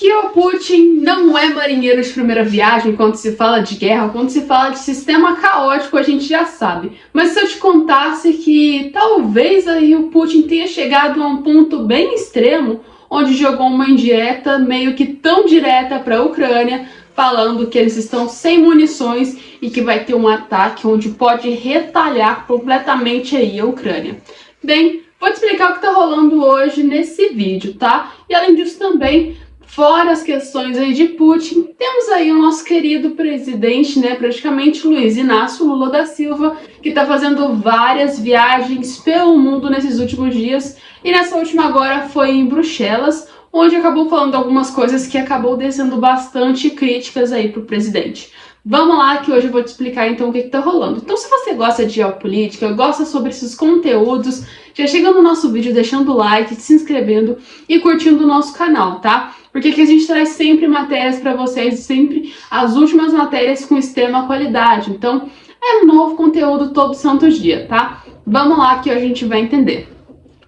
Que o Putin não é marinheiro de primeira viagem quando se fala de guerra, quando se fala de sistema caótico, a gente já sabe. Mas se eu te contasse que talvez aí o Putin tenha chegado a um ponto bem extremo, onde jogou uma indireta meio que tão direta para a Ucrânia, falando que eles estão sem munições e que vai ter um ataque onde pode retalhar completamente aí a Ucrânia. Bem, vou te explicar o que está rolando hoje nesse vídeo, tá? E além disso também, fora as questões aí de Putin, temos aí o nosso querido presidente, né, praticamente Luiz Inácio Lula da Silva, que está fazendo várias viagens pelo mundo nesses últimos dias, e nessa última agora foi em Bruxelas, onde acabou falando algumas coisas que acabou descendo bastante críticas aí pro presidente. Vamos lá que hoje eu vou te explicar então o que tá rolando. Então se você gosta de geopolítica, gosta sobre esses conteúdos, já chega no nosso vídeo deixando o like, se inscrevendo e curtindo o nosso canal, tá? Porque aqui a gente traz sempre matérias para vocês, sempre as últimas matérias com extrema qualidade. Então é um novo conteúdo todo santo dia, tá? Vamos lá que hoje a gente vai entender.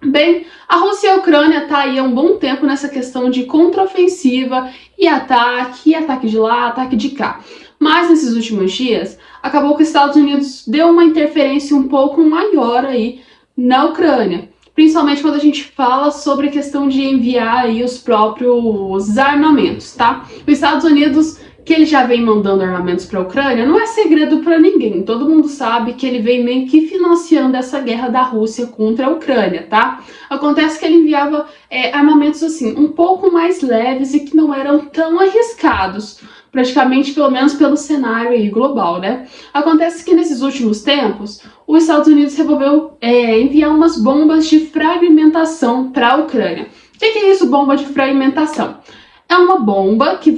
Bem, a Rússia e a Ucrânia tá aí há um bom tempo nessa questão de contraofensiva e ataque de lá, ataque de cá. Mas nesses últimos dias, acabou que os Estados Unidos deu uma interferência um pouco maior aí na Ucrânia. Principalmente quando a gente fala sobre a questão de enviar aí os próprios armamentos, tá? Os Estados Unidos, que ele já vem mandando armamentos para a Ucrânia, não é segredo para ninguém. Todo mundo sabe que ele vem meio que financiando essa guerra da Rússia contra a Ucrânia, tá? Acontece que ele enviava armamentos assim, um pouco mais leves e que não eram tão arriscados, praticamente pelo menos pelo cenário aí global, né? Acontece que nesses últimos tempos, os Estados Unidos resolveu enviar umas bombas de fragmentação para a Ucrânia. O que é isso, bomba de fragmentação? É uma bomba que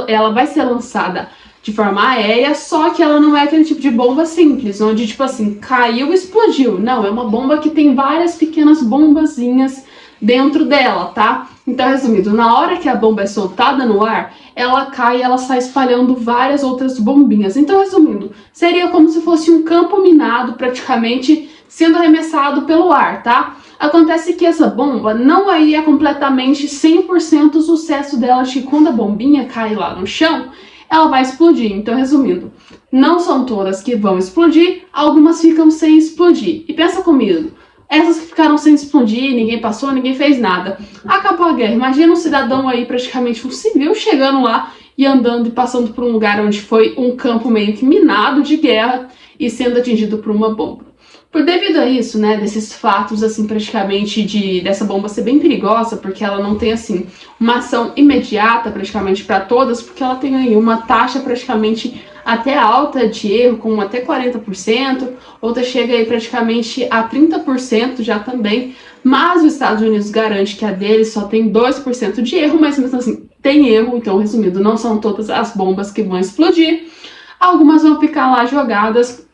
ela vai ser lançada de forma aérea, só que ela não é aquele tipo de bomba simples, onde tipo assim, caiu e explodiu. Não, é uma bomba que tem várias pequenas bombazinhas dentro dela, tá? Então, resumindo, na hora que a bomba é soltada no ar, ela cai e ela sai espalhando várias outras bombinhas. Então, resumindo, seria como se fosse um campo minado, praticamente sendo arremessado pelo ar, tá? Acontece que essa bomba não é completamente 100% o sucesso dela, que quando a bombinha cai lá no chão, ela vai explodir. Então, resumindo, não são todas que vão explodir, algumas ficam sem explodir. E pensa comigo, essas que ficaram sem explodir, ninguém passou, ninguém fez nada. Acabou a guerra. Imagina um cidadão aí, praticamente um civil, chegando lá e andando e passando por um lugar onde foi um campo meio que minado de guerra e sendo atingido por uma bomba. Por devido a isso, né, desses fatos, assim, praticamente dessa bomba ser bem perigosa, porque ela não tem, assim, uma ação imediata, praticamente, para todas, porque ela tem aí uma taxa praticamente até alta de erro, com até 40%, outra chega aí praticamente a 30% já também, mas os Estados Unidos garante que a deles só tem 2% de erro, mas mesmo assim tem erro, então, resumindo, não são todas as bombas que vão explodir, algumas vão ficar lá jogadas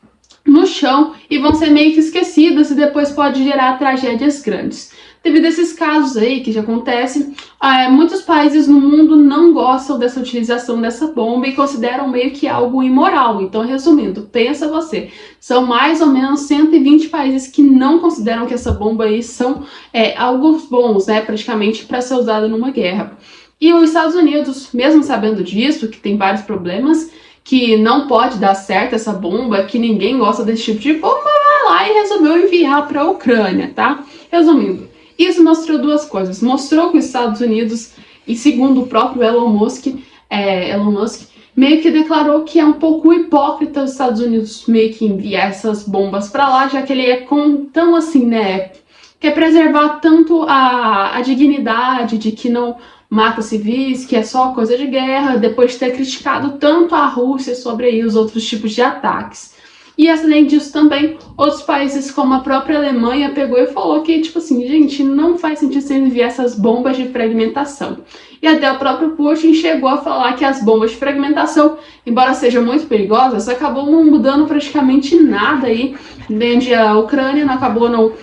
no chão e vão ser meio que esquecidas e depois pode gerar tragédias grandes. Devido a esses casos aí que já acontecem, muitos países no mundo não gostam dessa utilização dessa bomba e consideram meio que algo imoral. Então, resumindo, pensa você, são mais ou menos 120 países que não consideram que essa bomba aí são algo bons, né, praticamente para ser usada numa guerra. E os Estados Unidos, mesmo sabendo disso, que tem vários problemas, que não pode dar certo essa bomba, que ninguém gosta desse tipo de bomba, vai lá e resolveu enviar para a Ucrânia, tá? Resumindo, isso mostrou duas coisas. Mostrou que os Estados Unidos, e segundo o próprio Elon Musk, meio que declarou que é um pouco hipócrita os Estados Unidos meio que enviar essas bombas para lá, já que ele é tão assim, né, quer preservar tanto a dignidade de que não mata civis, que é só coisa de guerra, depois de ter criticado tanto a Rússia sobre aí os outros tipos de ataques. E além disso também, outros países como a própria Alemanha pegou e falou que, tipo assim, gente, não faz sentido você enviar essas bombas de fragmentação. E até o próprio Putin chegou a falar que as bombas de fragmentação, embora sejam muito perigosas, acabou não mudando praticamente nada aí, onde a Ucrânia não acabou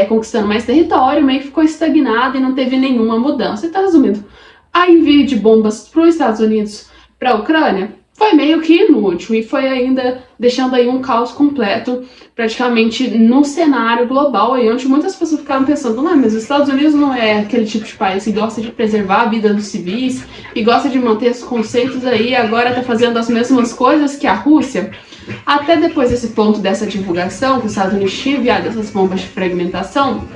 conquistando mais território, meio que ficou estagnada e não teve nenhuma mudança. Então, resumindo, a envio de bombas para os Estados Unidos, para a Ucrânia, foi meio que inútil e foi ainda deixando aí um caos completo praticamente no cenário global aí, onde muitas pessoas ficaram pensando, não, mas os Estados Unidos não é aquele tipo de país que gosta de preservar a vida dos civis e gosta de manter esses conceitos aí, agora tá fazendo as mesmas coisas que a Rússia. Até depois desse ponto dessa divulgação, que os Estados Unidos tinham enviado essas bombas de fragmentação,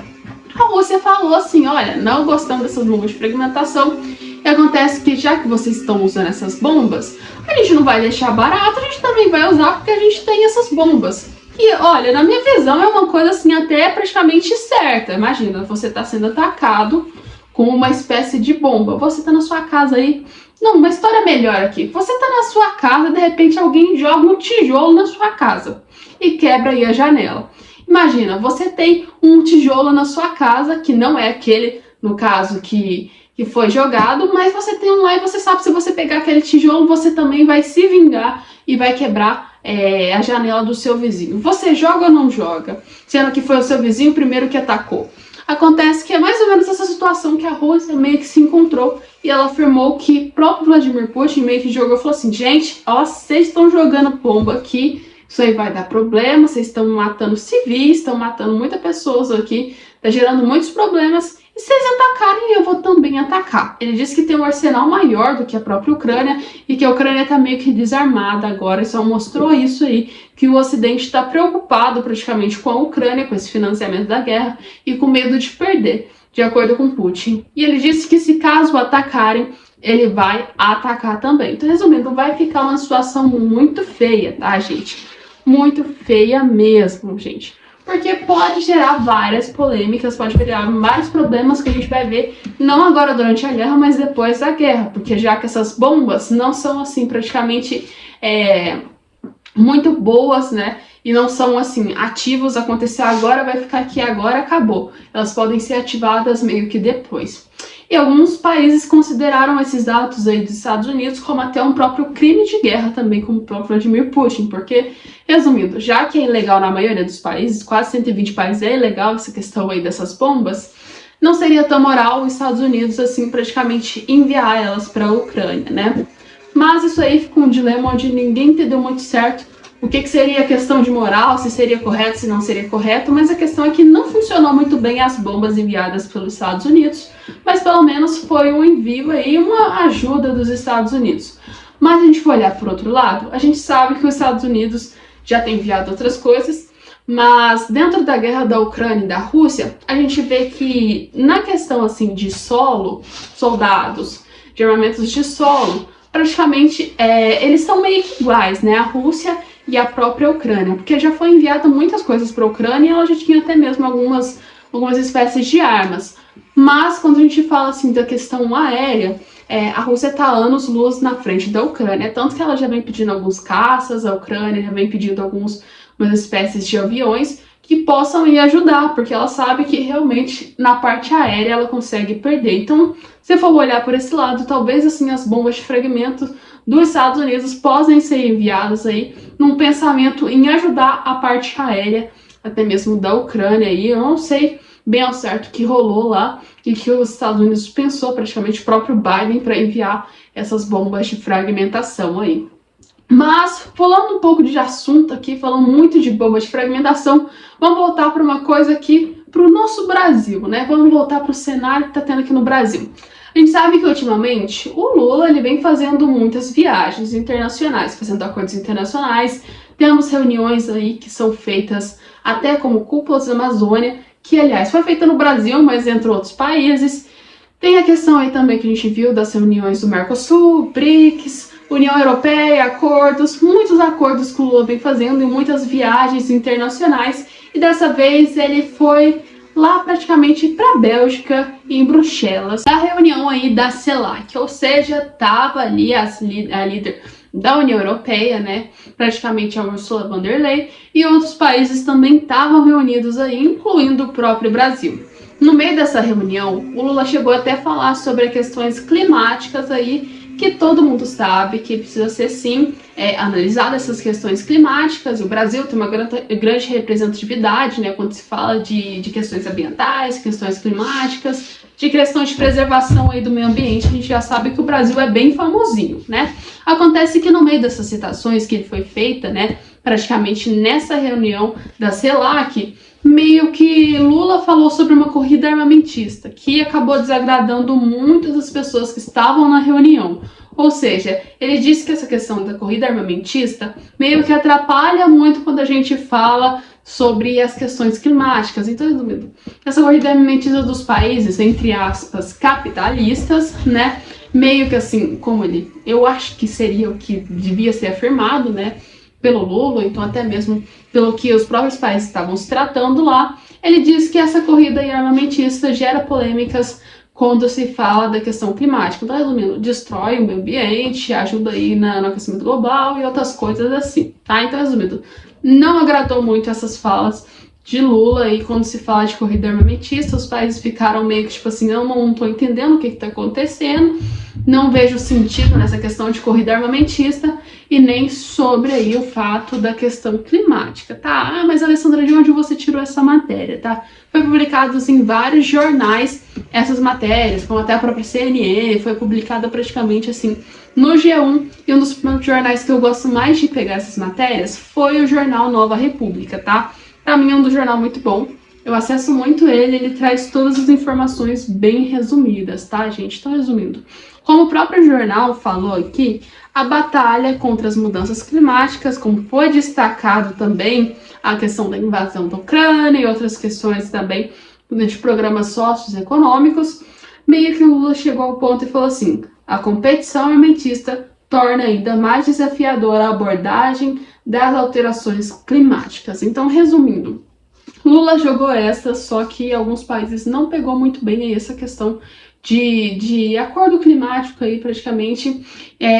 a Rússia falou assim, olha, não gostamos dessas bombas de fragmentação, e acontece que já que vocês estão usando essas bombas, a gente não vai deixar barato, a gente também vai usar porque a gente tem essas bombas. E olha, na minha visão é uma coisa assim até praticamente certa. Imagina, você está sendo atacado com uma espécie de bomba, você está na sua casa aí. Não, uma história melhor aqui. Você está na sua casa, de repente alguém joga um tijolo na sua casa e quebra aí a janela. Imagina, você tem um tijolo na sua casa, que não é aquele, no caso, que foi jogado, mas você tem um lá e você sabe que se você pegar aquele tijolo, você também vai se vingar e vai quebrar a janela do seu vizinho. Você joga ou não joga? Sendo que foi o seu vizinho primeiro que atacou. Acontece que é mais ou menos essa situação que a Rússia meio que se encontrou e ela afirmou que próprio Vladimir Putin meio que jogou e falou assim, gente, ó, vocês estão jogando bomba aqui, isso aí vai dar problema, vocês estão matando civis, estão matando muitas pessoas aqui, tá gerando muitos problemas, e se vocês atacarem, eu vou também atacar. Ele disse que tem um arsenal maior do que a própria Ucrânia e que a Ucrânia tá meio que desarmada agora, e só mostrou isso aí, que o Ocidente está preocupado praticamente com a Ucrânia, com esse financiamento da guerra e com medo de perder, de acordo com Putin. E ele disse que se caso atacarem, ele vai atacar também. Então, resumindo, vai ficar uma situação muito feia, tá, gente? Muito feia mesmo, gente. Porque pode gerar várias polêmicas, pode gerar vários problemas que a gente vai ver, não agora durante a guerra, mas depois da guerra. Porque já que essas bombas não são, assim, praticamente muito boas, né? E não são, assim, ativos, acontecer agora, vai ficar aqui agora, acabou. Elas podem ser ativadas meio que depois. E alguns países consideraram esses atos aí dos Estados Unidos como até um próprio crime de guerra também, como o próprio Vladimir Putin, porque, resumindo, já que é ilegal na maioria dos países, quase 120 países é ilegal essa questão aí dessas bombas, não seria tão moral os Estados Unidos, assim, praticamente enviar elas para a Ucrânia, né? Mas isso aí ficou um dilema onde ninguém entendeu muito certo o que seria a questão de moral, se seria correto, se não seria correto, mas a questão é que não funcionou muito bem as bombas enviadas pelos Estados Unidos, mas pelo menos foi um envio aí, uma ajuda dos Estados Unidos. Mas a gente for olhar por outro lado, a gente sabe que os Estados Unidos já tem enviado outras coisas, mas dentro da guerra da Ucrânia e da Rússia, a gente vê que na questão assim de solo, soldados, de armamentos de solo, praticamente eles são meio que iguais, né? A Rússia e a própria Ucrânia, porque já foi enviado muitas coisas para a Ucrânia e ela já tinha até mesmo algumas espécies de armas. Mas quando a gente fala assim da questão aérea, a Rússia está anos-luz na frente da Ucrânia, tanto que ela já vem pedindo alguns caças, a Ucrânia já vem pedindo algumas espécies de aviões que possam ir ajudar, porque ela sabe que realmente na parte aérea ela consegue perder. Então, se for olhar por esse lado, talvez assim as bombas de fragmento dos Estados Unidos possam ser enviadas aí num pensamento em ajudar a parte aérea, até mesmo da Ucrânia aí. Eu não sei bem ao certo o que rolou lá e que os Estados Unidos pensou, praticamente o próprio Biden, para enviar essas bombas de fragmentação aí. Mas, falando um pouco de assunto aqui, falando muito de bombas de fragmentação, vamos voltar para uma coisa aqui, para o nosso Brasil, né? Vamos voltar para o cenário que está tendo aqui no Brasil. A gente sabe que ultimamente o Lula ele vem fazendo muitas viagens internacionais, fazendo acordos internacionais, temos reuniões aí que são feitas até como cúpulas da Amazônia, que aliás foi feita no Brasil, mas entre outros países. Tem a questão aí também que a gente viu das reuniões do Mercosul, BRICS, União Europeia, muitos acordos que o Lula vem fazendo e muitas viagens internacionais. E dessa vez ele foi lá praticamente para a Bélgica, em Bruxelas, a reunião aí da CELAC, ou seja, tava ali a líder da União Europeia, né, praticamente a Ursula von der Leyen, e outros países também estavam reunidos aí, incluindo o próprio Brasil. No meio dessa reunião, o Lula chegou até a falar sobre questões climáticas aí, que todo mundo sabe que precisa ser sim analisada essas questões climáticas. O Brasil tem uma grande representatividade, né, quando se fala de questões ambientais, questões climáticas, de questão de preservação aí do meio ambiente, a gente já sabe que o Brasil é bem famosinho, né? Acontece que no meio dessas citações que foi feita, né, praticamente nessa reunião da CELAC, meio que Lula falou sobre uma corrida armamentista, que acabou desagradando muitas das pessoas que estavam na reunião. Ou seja, ele disse que essa questão da corrida armamentista meio que atrapalha muito quando a gente fala sobre as questões climáticas. Então, resumindo, essa corrida armamentista dos países, entre aspas, capitalistas, né, meio que assim, como eu acho que seria o que devia ser afirmado, né, pelo Lula, então até mesmo pelo que os próprios países estavam se tratando lá, ele diz que essa corrida armamentista gera polêmicas quando se fala da questão climática. Então, resumindo, destrói o meio ambiente, ajuda aí no aquecimento global e outras coisas assim, tá? Então, resumindo, não agradou muito essas falas de Lula e quando se fala de corrida armamentista, os países ficaram meio que tipo assim, eu não tô entendendo o que tá acontecendo, não vejo sentido nessa questão de corrida armamentista e nem sobre aí o fato da questão climática, tá? Ah, mas Alessandra, de onde você tirou essa matéria, tá? Foi publicado em vários jornais essas matérias, como até a própria CNN, foi publicada praticamente assim no G1, e um dos jornais que eu gosto mais de pegar essas matérias foi o jornal Nova República, tá? Pra mim é um jornal muito bom, eu acesso muito ele traz todas as informações bem resumidas, tá, gente? Então, resumindo, como o próprio jornal falou aqui, a batalha contra as mudanças climáticas, como foi destacado também a questão da invasão da Ucrânia e outras questões também de programas socioeconômicos, meio que o Lula chegou ao ponto e falou assim, a competição armamentista torna ainda mais desafiadora a abordagem das alterações climáticas. Então, resumindo, Lula jogou essa, só que alguns países não pegou muito bem aí essa questão de acordo climático aí, praticamente,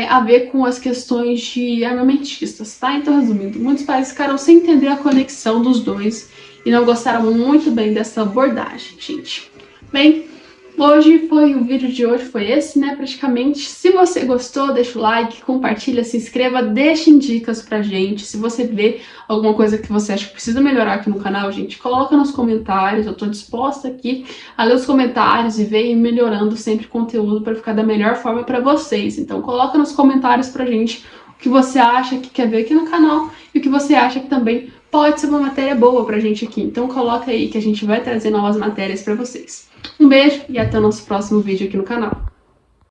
a ver com as questões de armamentistas, tá? Então, resumindo, muitos países ficaram sem entender a conexão dos dois e não gostaram muito bem dessa abordagem, gente. Bem, o vídeo de hoje foi esse, né, praticamente. Se você gostou, deixa o like, compartilha, se inscreva, deixem dicas pra gente. Se você vê alguma coisa que você acha que precisa melhorar aqui no canal, gente, coloca nos comentários. Eu tô disposta aqui a ler os comentários e ver e melhorando sempre o conteúdo para ficar da melhor forma pra vocês. Então coloca nos comentários pra gente o que você acha que quer ver aqui no canal e o que você acha que também pode ser uma matéria boa pra gente aqui. Então coloca aí que a gente vai trazer novas matérias pra vocês. Um beijo e até o nosso próximo vídeo aqui no canal.